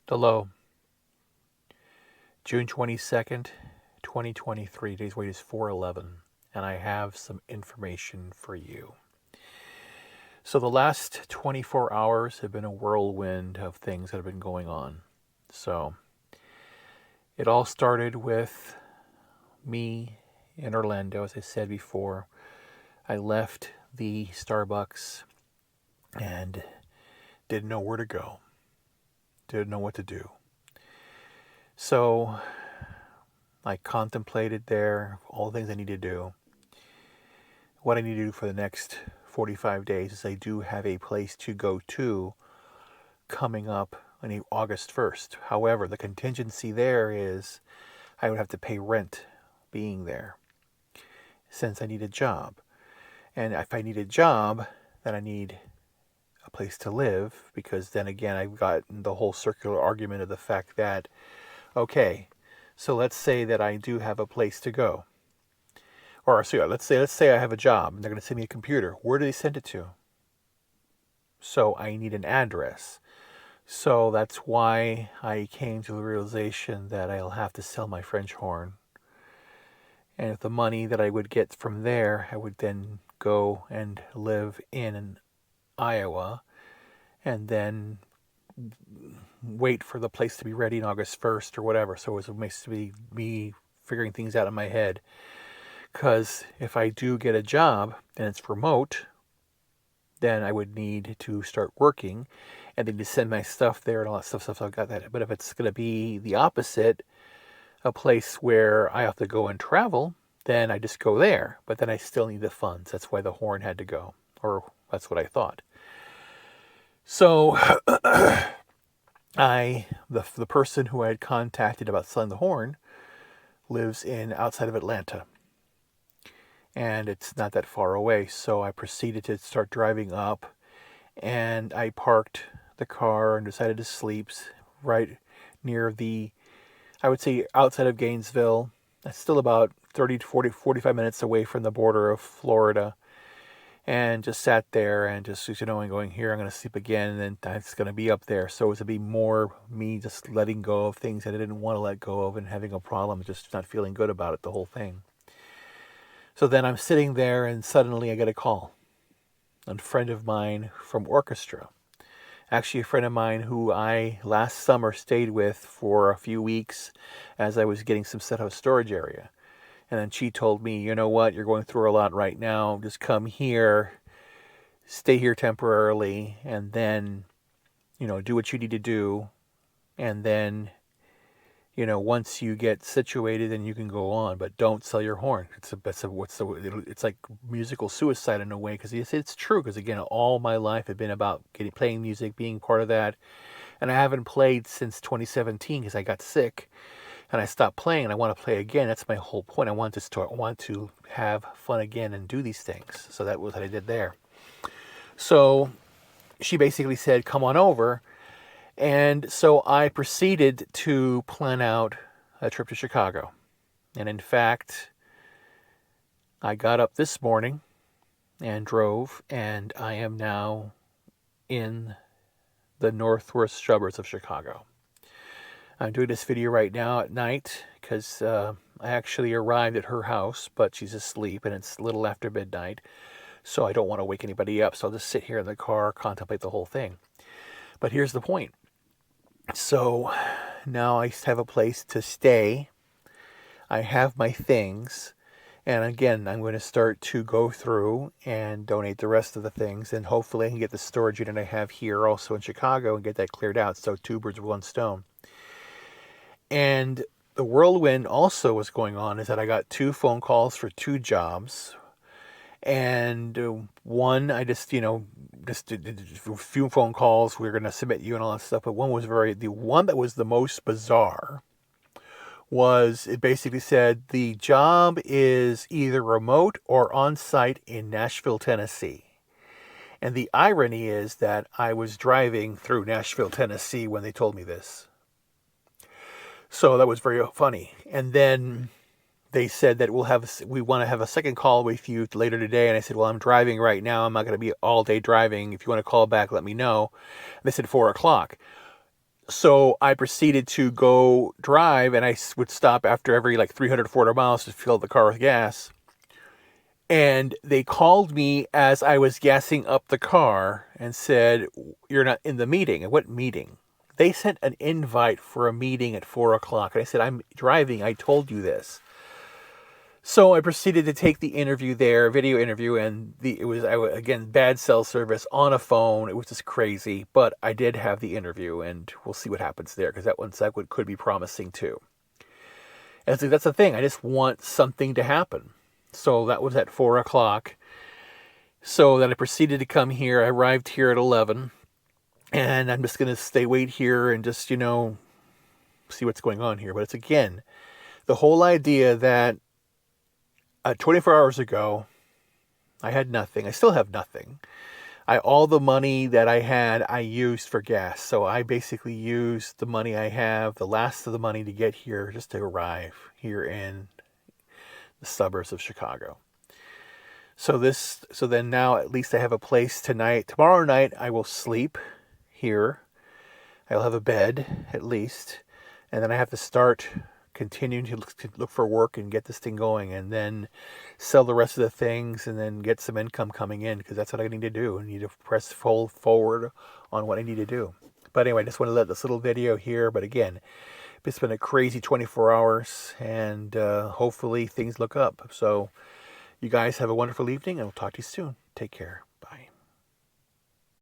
Hello, June 22nd, 2023. Today's weight is 411, and I have some information for you. So, the last 24 hours have been a whirlwind of things that have been going on. So, it all started with me in Orlando, as I said before. I left the Starbucks and didn't know where to go, didn't know what to do. So, I contemplated there all the things I need to do. What I need to do for the next 45 days is I do have a place to go to coming up on August 1st. However, the contingency there is I would have to pay rent being there since I need a job. And if I need a job, then I need a place to live, because then again I've got the whole circular argument of the fact that, okay, so let's say that I do have a place to go. Or so yeah, let's say I have a job and they're going to send me a computer. Where do they send it to? So I need an address. So that's why I came to the realization that I'll have to sell my French horn. And with the money that I would get from there, I would then go and live in Iowa and then wait for the place to be ready on August 1st or whatever. So it was basically me figuring things out in my head. Because if I do get a job and it's remote, then I would need to start working and then to send my stuff there and all that stuff. So I got that. But if it's going to be the opposite, a place where I have to go and travel, then I just go there. But then I still need the funds. That's why the horn had to go, or that's what I thought. So the person who I had contacted about selling the horn lives outside of Atlanta. And it's not that far away. So I proceeded to start driving up, and I parked the car and decided to sleep right near I would say outside of Gainesville. That's still about 30 to 45 minutes away from the border of Florida. And just sat there and just, and going, here, I'm going to sleep again, and then it's going to be up there. So it was to be more me just letting go of things that I didn't want to let go of and having a problem, just not feeling good about it, the whole thing. So then I'm sitting there and suddenly I get a call. A friend of mine from orchestra. Actually a friend of mine who I last summer stayed with for a few weeks as I was getting some set up storage area. And then she told me, you know what, you're going through a lot right now. Just come here, stay here temporarily, and then, do what you need to do. And then once you get situated, then you can go on, but don't sell your horn. It's like musical suicide in a way, because it's true. Because again, all my life had been about playing music, being part of that, and I haven't played since 2017 because I got sick, and I stopped playing, and I want to play again. That's my whole point. I want to have fun again and do these things. So that was what I did there. So she basically said, "Come on over." And so I proceeded to plan out a trip to Chicago. And in fact, I got up this morning and drove, and I am now in the northwest suburbs of Chicago. I'm doing this video right now at night because I actually arrived at her house, but she's asleep and it's a little after midnight. So I don't want to wake anybody up. So I'll just sit here in the car, contemplate the whole thing. But here's the point. So now I have a place to stay. I have my things. And again, I'm going to start to go through and donate the rest of the things. And hopefully I can get the storage unit I have here also in Chicago and get that cleared out. So 2 birds with 1 stone. And the whirlwind also was going on is that I got 2 phone calls for 2 jobs. And one, I just did a few phone calls. We were going to submit you and all that stuff. But the one that was the most bizarre was, it basically said the job is either remote or on site in Nashville, Tennessee. And the irony is that I was driving through Nashville, Tennessee when they told me this. So that was very funny. And then they said that we want to have a second call with you later today. And I said, well, I'm driving right now. I'm not going to be all day driving. If you want to call back, let me know. And they said 4 o'clock. So I proceeded to go drive, and I would stop after every like 300, 400 miles to fill the car with gas. And they called me as I was gassing up the car and said, "You're not in the meeting." And what meeting? They sent an invite for a meeting at 4 o'clock. And I said, "I'm driving. I told you this." So I proceeded to take the interview there, video interview, and it was, again, bad cell service on a phone. It was just crazy, but I did have the interview, and we'll see what happens there, because that one could be promising too. And so that's the thing. I just want something to happen. So that was at 4 o'clock. So then I proceeded to come here. I arrived here at 11, and I'm just going to wait here and just, see what's going on here. But it's, again, the whole idea that 24 hours ago, I had nothing. I still have nothing. All the money that I had, I used for gas. So I basically used the money I have, the last of the money, to get here, just to arrive here in the suburbs of Chicago. So then now at least I have a place tonight. Tomorrow night I will sleep here. I'll have a bed at least. And then I have to start continuing to look for work and get this thing going, and then sell the rest of the things, and then get some income coming in, because that's what I need to do. I need to press forward on what I need to do. But anyway, I just want to let this little video here. But again, it's been a crazy 24 hours, and hopefully things look up. So you guys have a wonderful evening, and we'll talk to you soon. Take care.